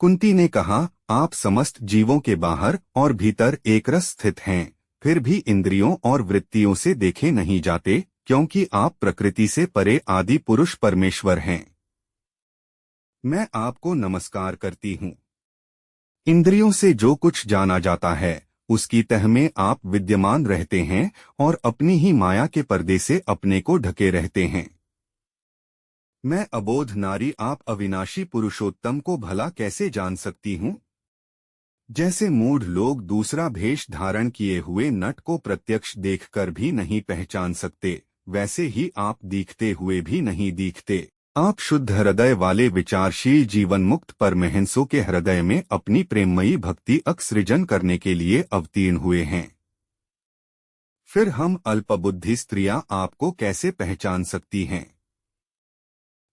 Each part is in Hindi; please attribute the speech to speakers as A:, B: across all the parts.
A: कुंती ने कहा, आप समस्त जीवों के बाहर और भीतर एकरस स्थित हैं, फिर भी इंद्रियों और वृत्तियों से देखे नहीं जाते, क्योंकि आप प्रकृति से परे आदि पुरुष परमेश्वर हैं। मैं आपको नमस्कार करती हूँ। इंद्रियों से जो कुछ जाना जाता है उसकी तह में आप विद्यमान रहते हैं और अपनी ही माया के पर्दे से अपने को ढके रहते हैं। मैं अबोध नारी आप अविनाशी पुरुषोत्तम को भला कैसे जान सकती हूँ? जैसे मूढ़ लोग दूसरा भेष धारण किए हुए नट को प्रत्यक्ष देखकर भी नहीं पहचान सकते, वैसे ही आप दिखते हुए भी नहीं दिखते। आप शुद्ध हृदय वाले विचारशील जीवन मुक्त परमहंसों के हृदय में अपनी प्रेममयी भक्ति सृजन करने के लिए अवतीर्ण हुए हैं। फिर हम अल्पबुद्धि स्त्रियां आपको कैसे पहचान सकती हैं?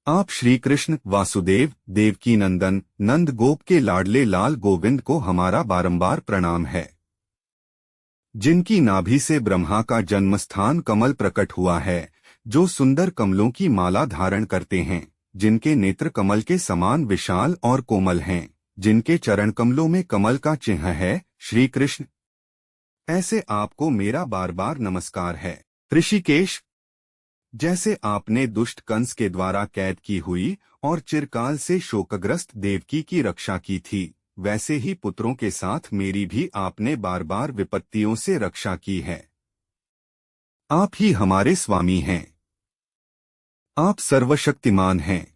A: आप श्री कृष्ण वासुदेव देवकी नंदन नंद गोप के लाडले लाल गोविंद को हमारा बारंबार प्रणाम है, जिनकी नाभि से ब्रह्मा का जन्मस्थान कमल प्रकट हुआ है, जो सुंदर कमलों की माला धारण करते हैं, जिनके नेत्र कमल के समान विशाल और कोमल हैं, जिनके चरण कमलों में कमल का चिन्ह है, श्री कृष्ण। ऐसे आपको मेरा बार बार नमस्कार है। ऋषिकेश, जैसे आपने दुष्ट कंस के द्वारा कैद की हुई और चिरकाल से शोकग्रस्त देवकी की रक्षा की थी, वैसे ही पुत्रों के साथ मेरी भी आपने बार बार विपत्तियों से रक्षा की है। आप ही हमारे स्वामी हैं। आप सर्वशक्तिमान हैं।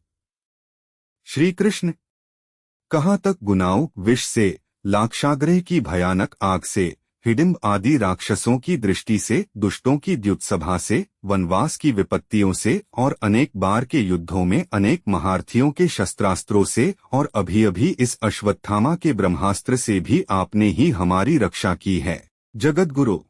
A: श्री कृष्ण, कहाँ तक गुनाओं विष से, लाक्षागृह की भयानक आग से, हिडिंब आदि राक्षसों की दृष्टि से, दुष्टों की द्युत्सभा से, वनवास की विपत्तियों से और अनेक बार के युद्धों में अनेक महारथियों के शस्त्रास्त्रों से और अभी अभी इस अश्वत्थामा के ब्रह्मास्त्र से भी आपने ही हमारी रक्षा की है। जगतगुरु,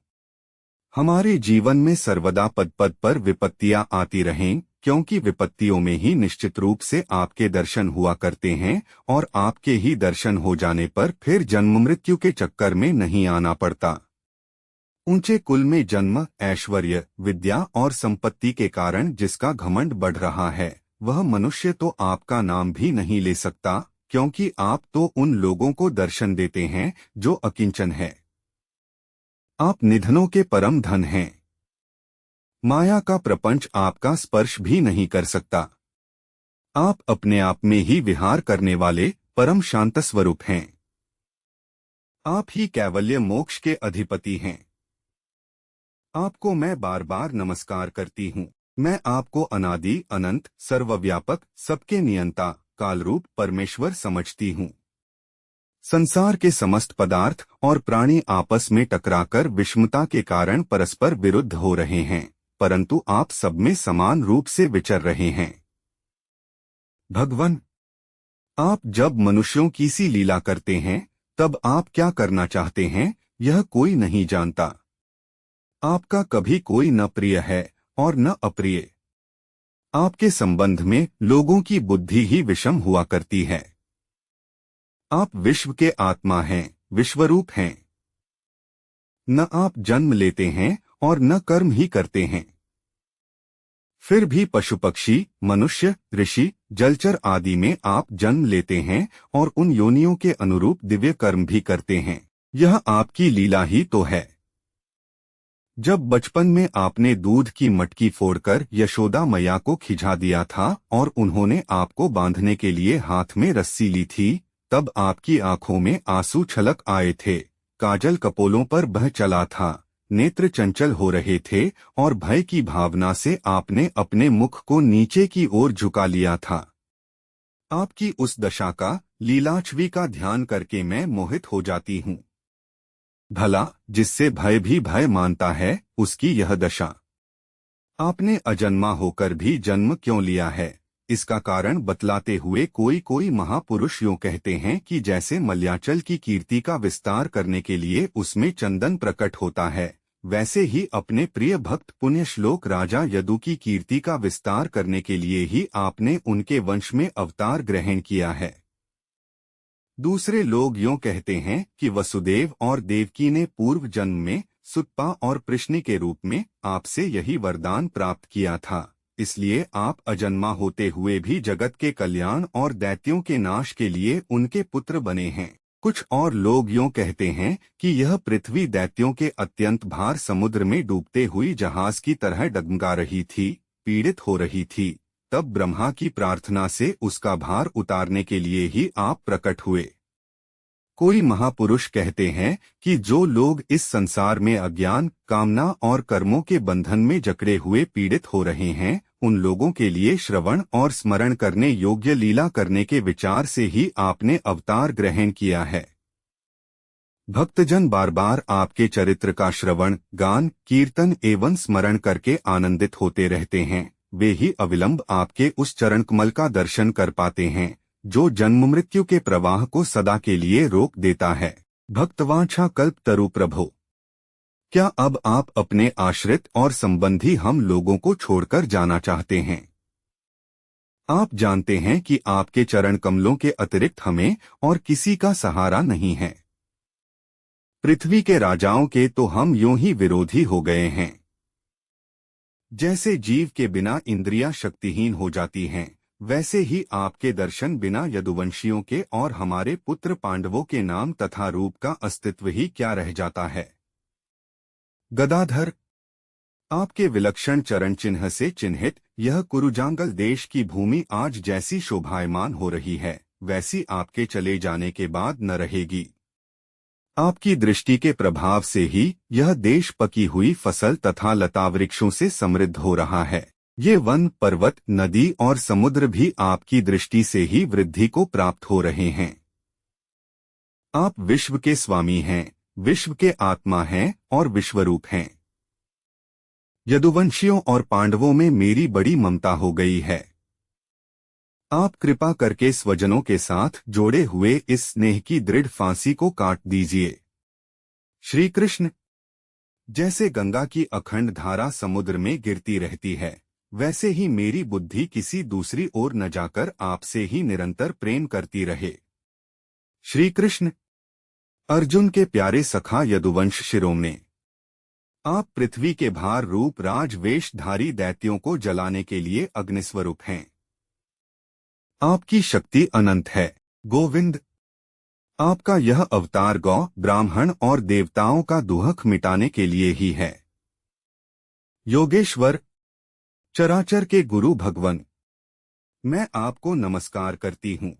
A: हमारे जीवन में सर्वदा पद पद पर विपत्तियां आती रहें, क्योंकि विपत्तियों में ही निश्चित रूप से आपके दर्शन हुआ करते हैं और आपके ही दर्शन हो जाने पर फिर जन्म मृत्यु के चक्कर में नहीं आना पड़ता। ऊंचे कुल में जन्म, ऐश्वर्य, विद्या और संपत्ति के कारण जिसका घमंड बढ़ रहा है, वह मनुष्य तो आपका नाम भी नहीं ले सकता, क्योंकि आप तो उन लोगों को दर्शन देते हैं जो अकिंचन है। आप निधनों के परम धन हैं। माया का प्रपंच आपका स्पर्श भी नहीं कर सकता। आप अपने आप में ही विहार करने वाले परम शांत स्वरूप हैं। आप ही कैवल्य मोक्ष के अधिपति हैं। आपको मैं बार बार नमस्कार करती हूँ। मैं आपको अनादि अनंत सर्वव्यापक सबके नियंता कालरूप परमेश्वर समझती हूँ। संसार के समस्त पदार्थ और प्राणी आपस में टकराकर विषमता के कारण परस्पर विरुद्ध हो रहे हैं, परंतु आप सब में समान रूप से विचर रहे हैं। भगवान, आप जब मनुष्यों की सी लीला करते हैं, तब आप क्या करना चाहते हैं, यह कोई नहीं जानता। आपका कभी कोई न प्रिय है और न अप्रिय। आपके संबंध में लोगों की बुद्धि ही विषम हुआ करती है। आप विश्व के आत्मा हैं, विश्वरूप हैं। न आप जन्म लेते हैं और न कर्म ही करते हैं। फिर भी पशु पक्षी, मनुष्य, ऋषि, जलचर आदि में आप जन्म लेते हैं और उन योनियों के अनुरूप दिव्य कर्म भी करते हैं। यह आपकी लीला ही तो है। जब बचपन में आपने दूध की मटकी फोड़कर यशोदा मैया को खिझा दिया था और उन्होंने आपको बांधने के लिए हाथ में रस्सी ली थी, तब आपकी आंखों में आंसू छलक आए थे, काजल कपोलों पर बह चला था, नेत्र चंचल हो रहे थे और भय की भावना से आपने अपने मुख को नीचे की ओर झुका लिया था। आपकी उस दशा का, लीलाच्छवी का ध्यान करके मैं मोहित हो जाती हूँ। भला जिससे भय भी भय मानता है, उसकी यह दशा। आपने अजन्मा होकर भी जन्म क्यों लिया है, इसका कारण बतलाते हुए कोई महापुरुष यूं कहते हैं कि जैसे मलयाचल की कीर्ति का विस्तार करने के लिए उसमें चंदन प्रकट होता है, वैसे ही अपने प्रिय भक्त पुण्य श्लोक राजा यदु की कीर्ति का विस्तार करने के लिए ही आपने उनके वंश में अवतार ग्रहण किया है। दूसरे लोग यूं कहते हैं कि वसुदेव और देवकी ने पूर्व जन्म में सुतपा और प्रश्नि के रूप में आपसे यही वरदान प्राप्त किया था, इसलिए आप अजन्मा होते हुए भी जगत के कल्याण और दैत्यों के नाश के लिए उनके पुत्र बने हैं। कुछ और लोग यूं कहते हैं कि यह पृथ्वी दैत्यों के अत्यंत भार समुद्र में डूबते हुई जहाज की तरह डगमगा रही थी, पीड़ित हो रही थी। तब ब्रह्मा की प्रार्थना से उसका भार उतारने के लिए ही आप प्रकट हुए। कोई महापुरुष कहते हैं कि जो लोग इस संसार में अज्ञान, कामना और कर्मों के बंधन में जकड़े हुए पीड़ित हो रहे हैं, उन लोगों के लिए श्रवण और स्मरण करने योग्य लीला करने के विचार से ही आपने अवतार ग्रहण किया है। भक्तजन बार बार आपके चरित्र का श्रवण, गान, कीर्तन एवं स्मरण करके आनंदित होते रहते हैं। वे ही अविलंब आपके उस चरण कमल का दर्शन कर पाते हैं जो जन्म मृत्यु के प्रवाह को सदा के लिए रोक देता है। भक्तवांछा कल्पतरु प्रभो, क्या अब आप अपने आश्रित और संबंधी हम लोगों को छोड़कर जाना चाहते हैं? आप जानते हैं कि आपके चरण कमलों के अतिरिक्त हमें और किसी का सहारा नहीं है। पृथ्वी के राजाओं के तो हम यूं ही विरोधी हो गए हैं। जैसे जीव के बिना इंद्रियां शक्तिहीन हो जाती हैं, वैसे ही आपके दर्शन बिना यदुवंशियों के और हमारे पुत्र पांडवों के नाम तथा रूप का अस्तित्व ही क्या रह जाता है। गदाधर, आपके विलक्षण चरण चिन्ह से चिन्हित यह कुरुजांगल देश की भूमि आज जैसी शोभायमान हो रही है, वैसी आपके चले जाने के बाद न रहेगी। आपकी दृष्टि के प्रभाव से ही यह देश पकी हुई फसल तथा लता वृक्षों से समृद्ध हो रहा है। ये वन, पर्वत, नदी और समुद्र भी आपकी दृष्टि से ही वृद्धि को प्राप्त हो रहे हैं। आप विश्व के स्वामी हैं, विश्व के आत्मा हैं और विश्वरूप हैं। यदुवंशियों और पांडवों में मेरी बड़ी ममता हो गई है। आप कृपा करके स्वजनों के साथ जोड़े हुए इस स्नेह की दृढ़ फांसी को काट दीजिए। श्री कृष्ण, जैसे गंगा की अखंड धारा समुद्र में गिरती रहती है, वैसे ही मेरी बुद्धि किसी दूसरी ओर न जाकर आपसे ही निरंतर प्रेम करती रहे। श्री कृष्ण, अर्जुन के प्यारे सखा यदुवंश शिरोमणे, आप पृथ्वी के भार रूप राजवेशधारी दैत्यों को जलाने के लिए अग्निस्वरूप हैं। आपकी शक्ति अनंत है। गोविंद, आपका यह अवतार गौ, ब्राह्मण और देवताओं का दुहक मिटाने के लिए ही है। योगेश्वर, चराचर के गुरु भगवन, मैं आपको नमस्कार करती हूँ।